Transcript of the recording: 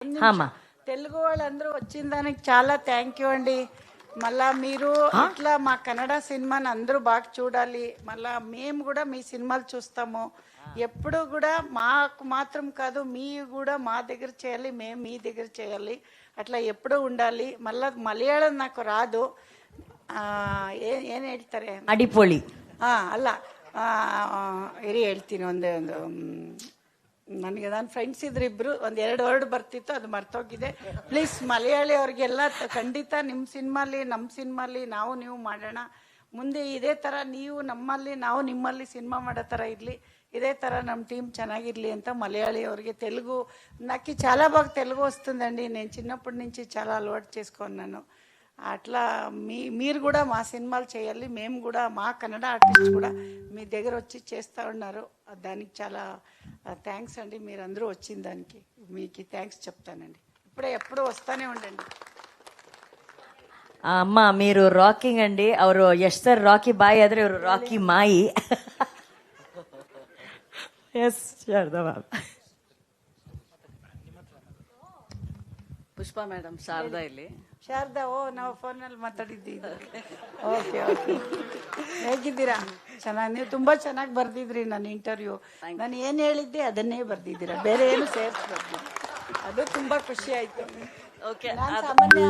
అమ్మా తెలుగు వాళ్ళందరూ వచ్చిన దానికి చాలా థ్యాంక్ యూ అండి. మళ్ళా మీరు ఇట్లా మా కన్నడ సినిమాని అందరూ బాగా చూడాలి. మళ్ళా మేము కూడా మీ సినిమాలు చూస్తాము. ఎప్పుడు కూడా మాకు మాత్రం కాదు, మీ కూడా మా దగ్గర చేయాలి, మేము మీ దగ్గర చేయాలి, అట్లా ఎప్పుడూ ఉండాలి. మళ్ళా మలయాళం నాకు ರಾದು. ಏನು ಹೇಳ್ತಾರೆ, ಅಡಿಪೊಳಿ. ಅಲ್ಲ, ಇರಿ ಹೇಳ್ತೀನಿ. ಒಂದು ನನಗೆ ನನ್ನ ಫ್ರೆಂಡ್ಸ್ ಇದ್ರು ಇಬ್ರು, ಒಂದೆರಡು ವರ್ಡ್ ಬರ್ತಿತ್ತು, ಅದು ಮರ್ತೋಗಿದೆ. ಪ್ಲೀಸ್ ಮಲಯಾಳಿ ಅವ್ರಿಗೆಲ್ಲ ಖಂಡಿತ ನಿಮ್ಮ ಸಿನಿಮಾಲಿ ನಮ್ಮ ಸಿನಿಮಾಲಿ ನಾವು ನೀವು ಮಾಡೋಣ. ಮುಂದೆ ಇದೇ ಥರ ನೀವು ನಮ್ಮಲ್ಲಿ ನಾವು ನಿಮ್ಮಲ್ಲಿ ಸಿನಿಮಾ ಮಾಡೋ ಥರ ಇರಲಿ, ఇదే తర ನಮ್ಮ టీం ಚೆನ್ನಾಗಿర్ಲಿ ಅಂತ మలయాళీ ಅವ್ರಿಗೆ. తెలుగు నాకు చాలా బాగా తెలుగు వస్తుందండి. నేను చిన్నప్పటి నుంచి చాలా అలవాటు చేసుకున్నాను. అట్లా మీరు కూడా మా సినిమాలు చేయాలి. మేము కూడా మా కన్నడ ఆర్టిస్ట్ కూడా మీ దగ్గర వచ్చి చేస్తూ ఉన్నారు. దానికి చాలా థ్యాంక్స్ అండి. మీరందరూ వచ్చిన దానికి మీకు థ్యాంక్స్ చెప్తానండి. ఇప్పుడే ఎప్పుడూ వస్తూనే ఉండండి. ಅಮ್ಮ మీరు ರಾಕಿಂಗ್ ಅಂడి. ಅವರು ಯಶ್ ಸರ್ ರಾಕಿ ಬಾಯಿ ಆದ್ರೆ ಇವರು ರಾಕಿ ಮಾಯಿ. Yes Sharada ma'am. Pushpa madam, Sharada ಇಲ್ಲಿ. ಶಾರದಾ, ನಾವು ಫೋನಲ್ಲಿ ಮಾತಾಡಿದ್ದೀವಿ. ಓಕೆ ಓಕೆ, ಹೇಗಿದ್ದೀರಾ? ಚೆನ್ನಾಗಿ, ನೀವು ತುಂಬಾ ಚೆನ್ನಾಗಿ ಬರ್ದಿದ್ರಿ ನನ್ನ ಇಂಟರ್ವ್ಯೂ. ನಾನು ಏನು ಹೇಳಿದ್ದೆ ಅದನ್ನೇ ಬರ್ದಿದ್ದೀರಾ, ಬೇರೆ ಏನು ಸೇರಿಸ್ಬಾರ್ದು. ಅದು ತುಂಬಾ ಖುಷಿ ಆಯ್ತು. ಓಕೆ, ನಾನು ಸಾಮಾನ್ಯ